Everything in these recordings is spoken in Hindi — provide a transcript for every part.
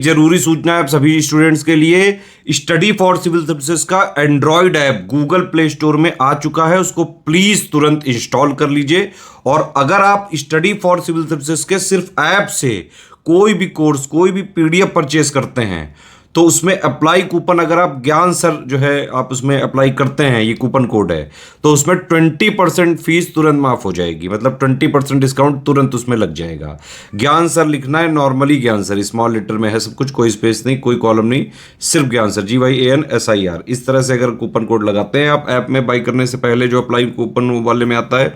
जरूरी सूचना है आप सभी स्टूडेंट्स के लिए। स्टडी फॉर सिविल सर्विसेज का Android app Google play store में आ चुका है, उसको प्लीज तुरंत इंस्टॉल कर लीजिए। और अगर आप स्टडी फॉर सिविल सर्विसेज के सिर्फ ऐप से कोई भी कोर्स, कोई भी पीडीएफ परचेस करते हैं तो उसमें अप्लाई कूपन, अगर आप ज्ञान सर जो है आप उसमें अप्लाई करते हैं, ये कूपन कोड है, तो उसमें 20% फीस तुरंत माफ हो जाएगी। मतलब 20% डिस्काउंट तुरंत उसमें लग जाएगा। ज्ञान सर लिखना है, नॉर्मली ज्ञान सर, स्मॉल लेटर में है सब कुछ, कोई स्पेस नहीं, कोई कॉलम नहीं, सिर्फ ज्ञान सर, GYANSIR। इस तरह से अगर कूपन कोड लगाते हैं आप ऐप में बाई करने से पहले, जो अप्लाई कूपन वाले में आता है,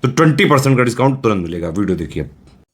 तो 20% का डिस्काउंट तुरंत मिलेगा। वीडियो देखिए।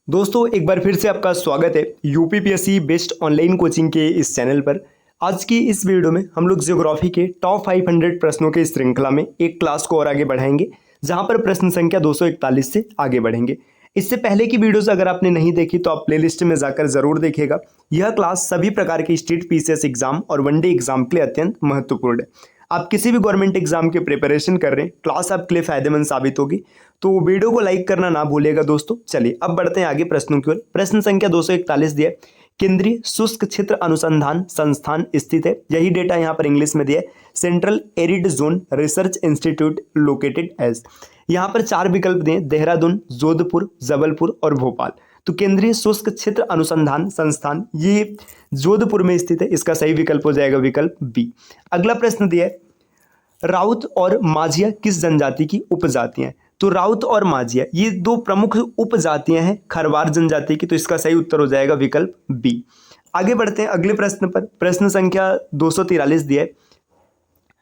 दोस्तों एक बार फिर से आपका स्वागत है यूपीपीएससी बेस्ट ऑनलाइन कोचिंग के इस चैनल पर। आज की इस वीडियो में हम लोग ज्योग्राफी के टॉप 500 प्रश्नों की श्रृंखला में एक क्लास को और आगे बढ़ाएंगे, जहां पर प्रश्न संख्या 241 से आगे बढ़ेंगे। इससे पहले की वीडियोस अगर आपने नहीं देखी तो आप प्लेलिस्ट में जाकर जरूर देखिएगा। यह क्लास सभी प्रकार के स्टेट पीसीएस एग्जाम और वनडे एग्जाम के लिए अत्यंत महत्वपूर्ण है। आप किसी भी गवर्नमेंट एग्जाम की प्रिपरेशन कर रहे हैं, क्लास आपके लिए फायदेमंद साबित होगी, तो वीडियो को लाइक करना ना भूलिएगा दोस्तों। चलिए अब बढ़ते हैं आगे प्रश्नों की ओर। प्रश्न संख्या 241 दिया है, केंद्रीय शुष्क क्षेत्र अनुसंधान संस्थान स्थित है। यही डेटा यहाँ पर इंग्लिश में दिया है, central arid zone research institute located as. यहाँ पर 4 विकल्प दिए, देहरादून, जोधपुर, जबलपुर और भोपाल। तो केंद्रीय शुष्क क्षेत्र अनुसंधान संस्थान ये जोधपुर में स्थित है, इसका सही विकल्प हो जाएगा विकल्प बी। अगला प्रश्न दिया है, राउत और माझिया किस जनजाति की उपजातियां हैं। तो राउत और माझिया ये 2 प्रमुख उपजातियां हैं खरवार जनजाति की, तो इसका सही उत्तर हो जाएगा विकल्प बी। आगे बढ़ते हैं अगले प्रश्न पर। प्रश्न संख्या 243 दिया है,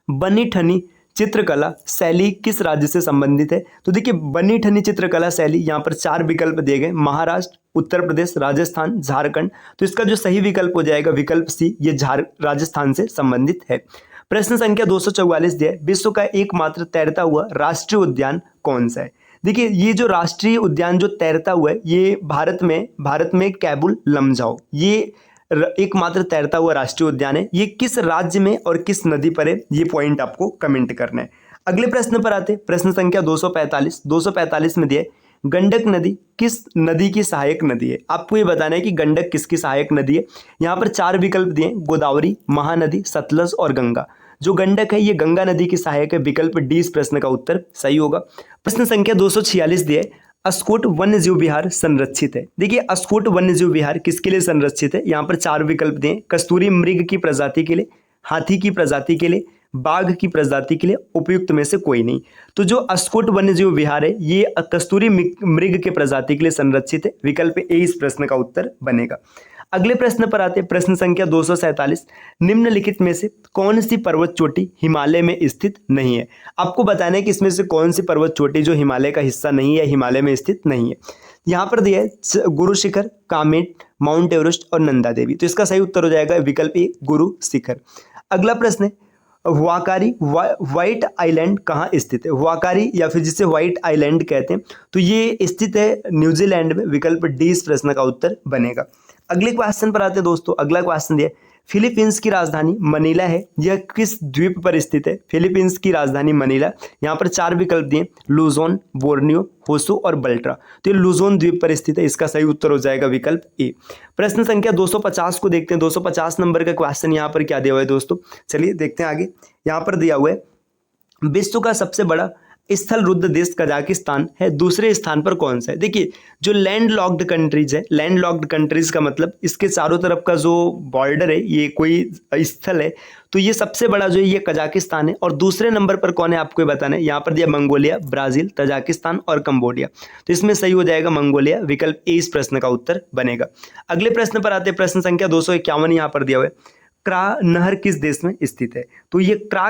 बनी ठनी चित्रकला शैली किस राज्य से संबंधित है। तो देखिए बनी ठनी चित्रकला शैली, यहाँ पर 4 विकल्प दिए गए, महाराष्ट्र, उत्तर प्रदेश, राजस्थान, झारखंड। तो इसका जो सही विकल्प हो जाएगा विकल्प सी, ये राजस्थान से संबंधित है। प्रश्न संख्या 244 दिया है, विश्व का एकमात्र तैरता हुआ राष्ट्रीय उद्यान कौन सा है। देखिए ये जो राष्ट्रीय उद्यान जो तैरता हुआ है, ये भारत में कैबुल लमजाओ, ये एकमात्र तैरता हुआ राष्ट्रीय उद्यान है। ये किस राज्य में और किस नदी पर है, ये पॉइंट आपको कमेंट करना है। अगले प्रश्न पर आते हैं। प्रश्न संख्या 245 में दिया है, गंडक नदी किस नदी की सहायक नदी है। आपको ये बताना है कि गंडक किसकी सहायक नदी है। यहाँ पर 4 विकल्प दिए, गोदावरी, महानदी, सतलज और गंगा। जो गंडक है ये गंगा नदी की सहायक है, विकल्प डी इस प्रश्न का उत्तर सही होगा। प्रश्न संख्या 246 दिया है, अस्कोट वन्य जीव विहार संरक्षित है। देखिए अस्कोट वन्य जीव विहार किसके लिए संरक्षित है। यहाँ पर 4 विकल्प दिए, कस्तूरी मृग की प्रजाति के लिए, हाथी की प्रजाति के लिए, बाघ की प्रजाति के लिए, उपयुक्त में से कोई नहीं। तो जो अस्कोट वन्य जीव विहार है ये कस्तूरी मृग के प्रजाति के लिए संरक्षित है, विकल्प ए इस प्रश्न का उत्तर बनेगा। अगले प्रश्न पर आते हैं। प्रश्न संख्या 247, निम्नलिखित में से कौन सी पर्वत चोटी हिमालय में स्थित नहीं है। आपको बताना है कि इसमें से कौन सी पर्वत चोटी जो हिमालय का हिस्सा नहीं है, हिमालय में स्थित नहीं है। यहाँ पर दिया है गुरु शिखर, कामेट, माउंट एवरेस्ट और नंदा देवी। तो इसका सही उत्तर हो जाएगा विकल्प ए गुरु शिखर। अगला प्रश्न है, वाकारी व्हाइट आइलैंड कहाँ स्थित है। वाकारी या फिर जिसे व्हाइट आइलैंड कहते हैं, तो ये स्थित है न्यूजीलैंड में, विकल्प डी इस प्रश्न का उत्तर बनेगा। अगले क्वेश्चन पर आते हैं दोस्तों। अगला क्वेश्चन दिया, फिलीपींस की राजधानी मनीला है, यह किस द्वीप पर स्थित है। फिलीपींस की राजधानी मनीला, यहाँ पर 4 विकल्प दिए, लुजोन, बोर्नियो, होसू और बल्ट्रा। तो ये लुजोन द्वीप पर स्थित है, इसका सही उत्तर हो जाएगा विकल्प ए। प्रश्न संख्या 250 को देखते हैं। 250 नंबर का क्वेश्चन यहाँ पर क्या दिया हुआ है दोस्तों, चलिए देखते हैं आगे। यहाँ पर दिया हुआ है, विश्व का सबसे बड़ा स्थल रुद्ध देश कजाकिस्तान है, दूसरे स्थान पर कौन सा है। देखिए जो लैंड लॉक्ड कंट्रीज है, लैंड लॉक्ड कंट्रीज का मतलब इसके चारों तरफ का जो बॉर्डर है, ये कोई स्थल है, तो ये सबसे बड़ा जो है ये कजाकिस्तान है। और दूसरे नंबर पर कौन है आपको बताना है। यहाँ पर दिया मंगोलिया, ब्राजील, तजाकिस्तान और कंबोडिया। तो इसमें सही हो जाएगा मंगोलिया, विकल्प ए इस प्रश्न का उत्तर बनेगा। अगले प्रश्न पर आते हैं। प्रश्न संख्या 251 यहाँ पर दिया हुआ है, क्रा नहर किस देश में स्थित है। तो ये क्रा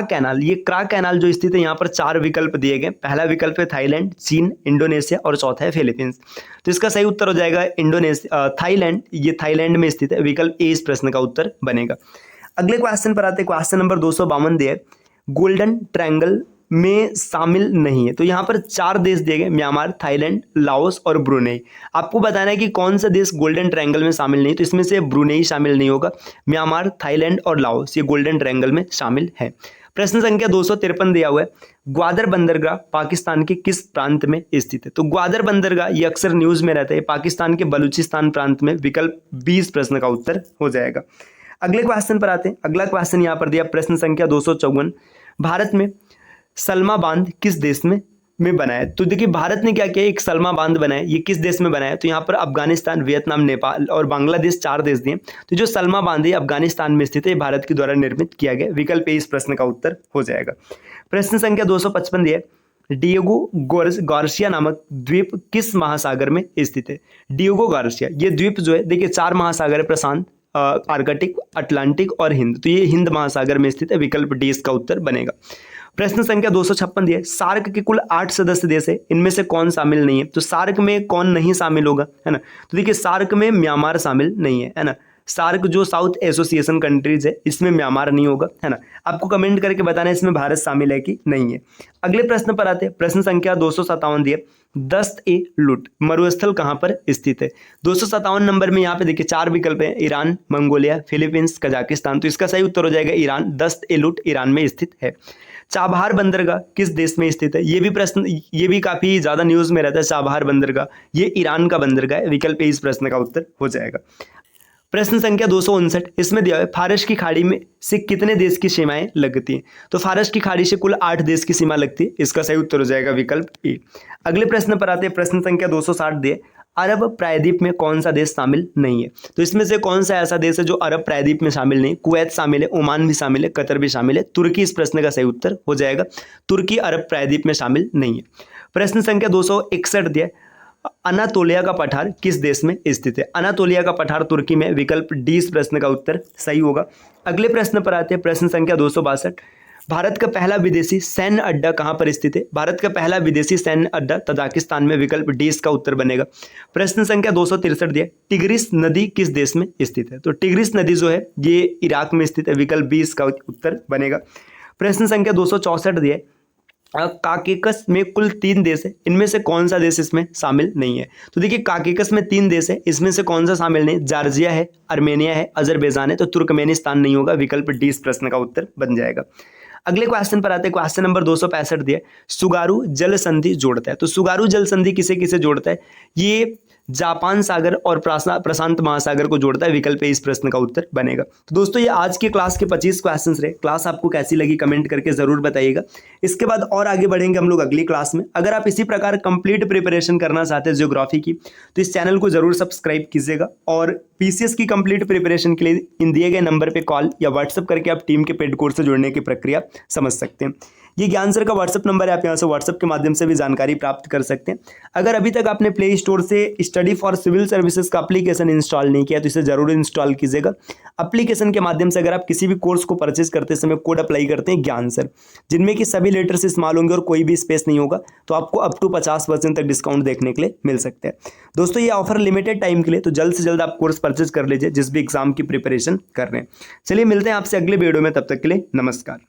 कैनाल जो स्थित है, यहाँ पर 4 विकल्प दिए गए। पहला विकल्प है थाईलैंड, चीन, इंडोनेशिया और चौथा है फिलीपींस। तो इसका सही उत्तर हो जाएगा थाईलैंड, ये थाईलैंड में स्थित है, विकल्प ए इस प्रश्न का उत्तर बनेगा। अगले क्वेश्चन पर आते हैं। क्वेश्चन नंबर 252 दिया है, गोल्डन ट्रायंगल में शामिल नहीं है। तो यहाँ पर 4 देश दिए गए, म्यांमार, थाईलैंड, लाओस और ब्रुनेई। आपको बताना है कि कौन सा देश गोल्डन ट्रायंगल में शामिल नहीं, तो इसमें से ब्रुनेई शामिल नहीं होगा। म्यांमार, थाईलैंड और लाओस ये गोल्डन ट्रायंगल में शामिल है। प्रश्न संख्या 253 दिया हुआ है, ग्वादर बंदरगाह पाकिस्तान के किस प्रांत में स्थित है? तो ग्वादर बंदरगाह ये अक्सर न्यूज में रहता है, पाकिस्तान के बलूचिस्तान प्रांत में, विकल्प 20 प्रश्न का उत्तर हो जाएगा। अगले क्वेश्चन पर आते हैं। अगला क्वेश्चन यहाँ पर दिया प्रश्न संख्या 254, भारत में सलमा बांध किस देश में बनाया? तो देखिए भारत ने क्या किया, एक सलमा बांध बनाया, ये किस देश में बनाया? तो यहाँ पर अफगानिस्तान, वियतनाम, नेपाल और बांग्लादेश 4 देश दिए। तो जो सलमा बांध है अफगानिस्तान में स्थित है, भारत के द्वारा निर्मित किया गया, विकल्प इस प्रश्न का उत्तर हो जाएगा। प्रश्न संख्या 255 दिया, डिएगो गार्सिया नामक द्वीप किस महासागर में स्थित है? डिएगो गार्सिया ये द्वीप जो है, देखिए 4 महासागर है, प्रशांत, आर्कटिक, अटलांटिक और हिंद, तो ये हिंद महासागर में स्थित है, विकल्प डी इसका उत्तर बनेगा। प्रश्न संख्या 256 दिया, सार्क के कुल 8 सदस्य देश है, इनमें से कौन शामिल नहीं है? तो सार्क में कौन नहीं शामिल होगा, है ना? तो देखिए सार्क में म्यांमार शामिल नहीं है ना? सार्क जो साउथ एसोसिएशन कंट्रीज है, इसमें म्यांमार नहीं होगा, है ना? आपको कमेंट करके बताना है इसमें भारत शामिल है कि नहीं है। अगले प्रश्न पर आते हैं। प्रश्न संख्या 257 दिए, दस्त-ए-लूट मरुस्थल कहां पर स्थित है? 257 नंबर में यहाँ पे देखिए 4 विकल्प हैं, ईरान, मंगोलिया, फिलीपींस, कजाकिस्तान। तो इसका सही उत्तर हो जाएगा ईरान। दस्त-ए-लूट ईरान में स्थित है। चाबहार बंदरगाह किस देश में स्थित है? ये भी प्रश्न, ये भी काफी ज्यादा न्यूज में रहता है। चाबहार बंदरगाह ये ईरान का बंदरगाह है, विकल्प इस प्रश्न का उत्तर हो जाएगा। प्रश्न संख्या 259, इसमें दिया है फारस की खाड़ी में से कितने देश की सीमाएं लगती हैं? तो फारस की खाड़ी से कुल 8 देश की सीमा लगती है, इसका सही उत्तर हो जाएगा विकल्प ए। अगले प्रश्न पर आते हैं। प्रश्न संख्या 260 दिए, अरब प्रायद्वीप में कौन सा देश शामिल नहीं है? तो इसमें से कौन सा ऐसा देश है जो अरब प्रायद्वीप में शामिल नहीं? कुवैत शामिल है, ओमान भी शामिल है, कतर भी शामिल है, तुर्की इस प्रश्न का सही उत्तर हो जाएगा। तुर्की अरब प्रायद्वीप में शामिल नहीं है। प्रश्न संख्या 261 दिया, अनातोलिया का पठार किस देश में स्थित है? अनातोलिया का पठार तुर्की में, विकल्प डी इस प्रश्न का उत्तर सही होगा। अगले प्रश्न पर आते हैं। प्रश्न संख्या 262, भारत का पहला विदेशी सैन्य अड्डा कहां पर स्थित है? भारत का पहला विदेशी सैन्य अड्डा तजाकिस्तान में, विकल्प डी इसका उत्तर बनेगा। प्रश्न संख्या 263 दिया, टिग्रिस नदी किस देश में स्थित है? तो टिग्रिस नदी जो है ये इराक में स्थित है, विकल्प बी इसका उत्तर बनेगा। प्रश्न संख्या 264 दिया, काकेकस में कुल 3 देश है, इनमें से कौन सा देश इसमें शामिल नहीं है? तो देखिए काकेकस में 3 देश है, इसमें से कौन सा शामिल नहीं? जॉर्जिया है, आर्मेनिया है, अजरबैजान है, तो तुर्कमेनिस्तान नहीं होगा, विकल्प डी इस प्रश्न का उत्तर बन जाएगा। अगले क्वेश्चन पर आते हैं। क्वेश्चन नंबर 265 दिया, सुगारू जल संधि जोड़ता है। तो सुगारू जल संधि किसे किसे जोड़ता है? ये जापान सागर और प्रशांत महासागर को जोड़ता है, विकल्प इस प्रश्न का उत्तर बनेगा। तो दोस्तों ये आज के क्लास के 25 क्वेश्चंस रहे। क्लास आपको कैसी लगी कमेंट करके जरूर बताइएगा। इसके बाद और आगे बढ़ेंगे हम लोग अगली क्लास में। अगर आप इसी प्रकार कंप्लीट प्रिपरेशन करना चाहते हैं ज्योग्राफी की, तो इस चैनल को जरूर सब्सक्राइब कीजिएगा और पीसीएस की कंप्लीट प्रिपरेशन के लिए इन दिए गए नंबर पर कॉल या व्हाट्सएप करके आप टीम के पेड कोर्स से जुड़ने की प्रक्रिया समझ सकते हैं। ये ज्ञान सर का व्हाट्सएप नंबर है, आप यहाँ से व्हाट्सएप के माध्यम से भी जानकारी प्राप्त कर सकते हैं। अगर अभी तक आपने प्ले स्टोर से स्टडी फॉर सिविल सर्विसेज का एप्लीकेशन इंस्टॉल नहीं किया तो इसे जरूर इंस्टॉल कीजिएगा। एप्लीकेशन के माध्यम से अगर आप किसी भी कोर्स को परचेज करते समय कोड अप्लाई करते हैं ज्ञान सर, जिनमें कि सभी लेटर्स इस्तेमाल होंगे और कोई भी स्पेस नहीं होगा, तो आपको अप टू 50% तक डिस्काउंट देखने के लिए मिल सकते हैं। दोस्तों ये ऑफर लिमिटेड टाइम के लिए, तो जल्द से जल्द आप कोर्स परचेज कर लीजिए जिस भी एग्जाम की प्रिपरेशन कर रहे हैं। चलिए मिलते हैं आपसे अगले वीडियो में, तब तक के लिए नमस्कार।